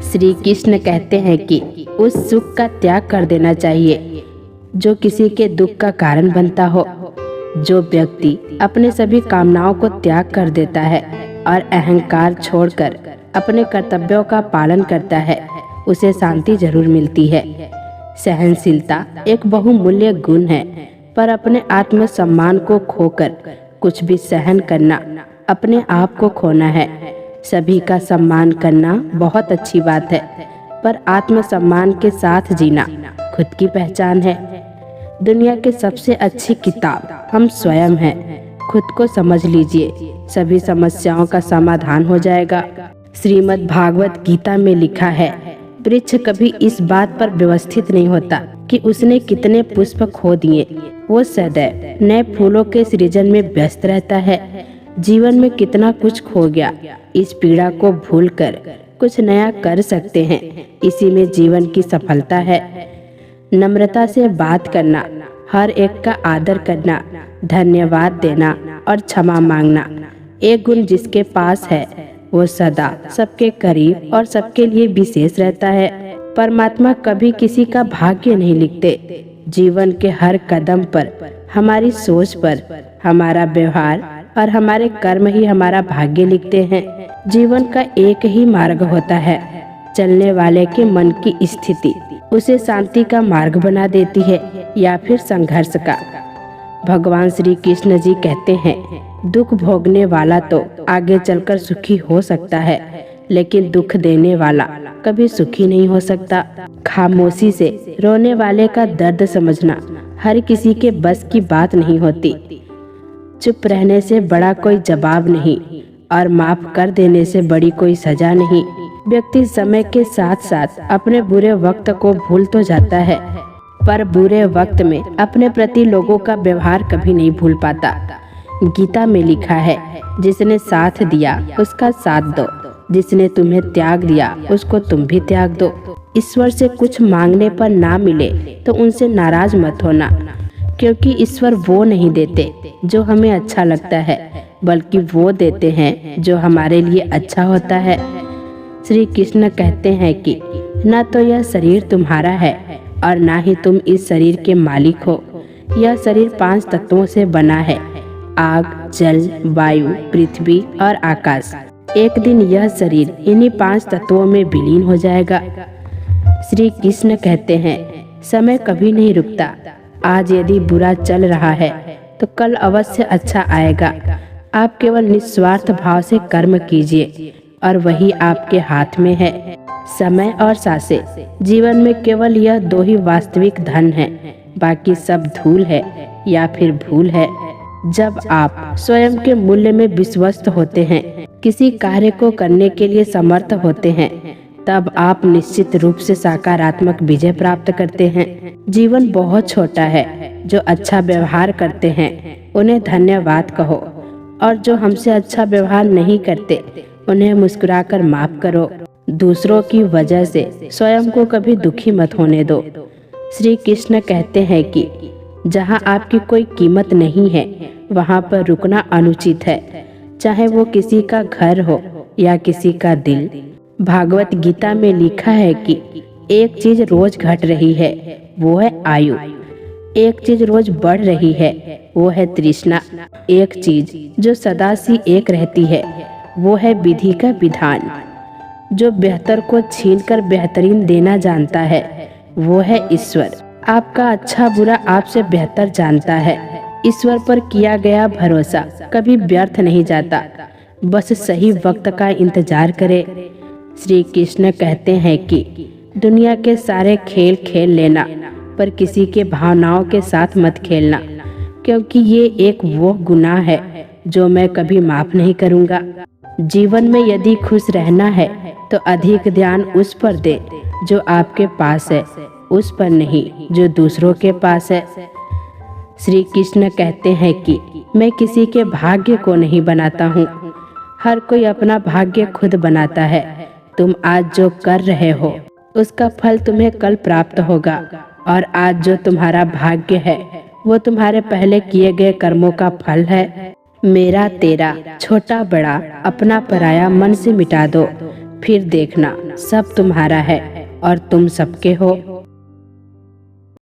श्री कृष्ण कहते हैं कि उस सुख का त्याग कर देना चाहिए जो किसी के दुख का कारण बनता हो। जो व्यक्ति अपने सभी कामनाओं को त्याग कर देता है और अहंकार छोड़कर अपने कर्तव्यों का पालन करता है, उसे शांति जरूर मिलती है। सहनशीलता एक बहुमूल्य गुण है, पर अपने आत्मसम्मान को खोकर कुछ भी सहन करना अपने आप को खोना है। सभी का सम्मान करना बहुत अच्छी बात है, पर आत्मसम्मान के साथ जीना खुद की पहचान है। दुनिया की सबसे अच्छी किताब हम स्वयं हैं। खुद को समझ लीजिए, सभी समस्याओं का समाधान हो जाएगा। श्रीमद् भागवत गीता में लिखा है, वृक्ष कभी इस बात पर व्यवस्थित नहीं होता कि उसने कितने पुष्प खो दिए। वो सदैव नए फूलों के सृजन में व्यस्त रहता है। जीवन में कितना कुछ खो गया, इस पीड़ा को भूलकर कुछ नया कर सकते हैं। इसी में जीवन की सफलता है। नम्रता से बात करना, हर एक का आदर करना, धन्यवाद देना और क्षमा मांगना एक गुण जिसके पास है वो सदा सबके करीब और सबके लिए विशेष रहता है। परमात्मा कभी किसी का भाग्य नहीं लिखते। जीवन के हर कदम पर हमारी सोच पर, हमारा व्यवहार और हमारे कर्म ही हमारा भाग्य लिखते हैं। जीवन का एक ही मार्ग होता है। चलने वाले के मन की स्थिति उसे शांति का मार्ग बना देती है या फिर संघर्ष का। भगवान श्री कृष्ण जी कहते हैं, दुख भोगने वाला तो आगे चलकर सुखी हो सकता है, लेकिन दुख देने वाला कभी सुखी नहीं हो सकता। खामोशी से रोने वाले का दर्द समझना हर किसी के बस की बात नहीं होती। चुप रहने से बड़ा कोई जवाब नहीं और माफ कर देने से बड़ी कोई सजा नहीं। व्यक्ति समय के साथ साथ अपने बुरे वक्त को भूल तो जाता है, पर बुरे वक्त में अपने प्रति लोगों का व्यवहार कभी नहीं भूल पाता। गीता में लिखा है, जिसने साथ दिया उसका साथ दो, जिसने तुम्हें त्याग दिया उसको तुम भी त्याग दो। ईश्वर से कुछ मांगने पर ना मिले तो उनसे नाराज मत होना, क्योंकि ईश्वर वो नहीं देते जो हमें अच्छा लगता है, बल्कि वो देते हैं जो हमारे लिए अच्छा होता है। श्री कृष्ण कहते हैं कि न तो यह शरीर तुम्हारा है और ना ही तुम इस शरीर के मालिक हो। यह शरीर 5 तत्वों से बना है, आग, जल, वायु, पृथ्वी और आकाश। एक दिन यह शरीर इन्हीं 5 तत्वों में विलीन हो जाएगा। श्री कृष्ण कहते हैं, समय कभी नहीं रुकता। आज यदि बुरा चल रहा है तो कल अवश्य अच्छा आएगा। आप केवल निस्वार्थ भाव से कर्म कीजिए और वही आपके हाथ में है। समय और सांसें, जीवन में केवल यह 2 ही वास्तविक धन है, बाकी सब धूल है या फिर भूल है। जब आप स्वयं के मूल्य में विश्वस्त होते हैं, किसी कार्य को करने के लिए समर्थ होते हैं, तब आप निश्चित रूप से सकारात्मक विजय प्राप्त करते हैं। जीवन बहुत छोटा है। जो अच्छा व्यवहार करते हैं उन्हें धन्यवाद कहो, और जो हमसे अच्छा व्यवहार नहीं करते उन्हें मुस्कुराकर माफ करो। दूसरों की वजह से स्वयं को कभी दुखी मत होने दो। श्री कृष्ण कहते हैं कि जहाँ आपकी कोई कीमत नहीं है वहाँ पर रुकना अनुचित है, चाहे वो किसी का घर हो या किसी का दिल। भागवत गीता में लिखा है कि एक चीज रोज घट रही है, वो है आयु। एक चीज रोज बढ़ रही है, वो है तृष्णा। एक चीज जो सदा सी एक रहती है, वो है विधि का विधान। जो बेहतर को छीनकर बेहतरीन देना जानता है, वो है ईश्वर। आपका अच्छा बुरा आपसे बेहतर जानता है। ईश्वर पर किया गया भरोसा कभी व्यर्थ नहीं जाता। बस सही वक्त का इंतजार करें। श्री कृष्ण कहते हैं कि दुनिया के सारे खेल खेल लेना, पर किसी के भावनाओं के साथ मत खेलना, क्योंकि ये एक वो गुनाह है जो मैं कभी माफ नहीं करूँगा। जीवन में यदि खुश रहना है तो अधिक ध्यान उस पर दे जो आपके पास है, उस पर नहीं जो दूसरों के पास है। श्री कृष्ण कहते हैं कि मैं किसी के भाग्य को नहीं बनाता हूँ, हर कोई अपना भाग्य खुद बनाता है। तुम आज जो कर रहे हो उसका फल तुम्हें कल प्राप्त होगा, और आज जो तुम्हारा भाग्य है वो तुम्हारे पहले किए गए कर्मों का फल है। मेरा तेरा, छोटा बड़ा, अपना पराया मन से मिटा दो। फिर देखना सब तुम्हारा है और तुम सबके हो।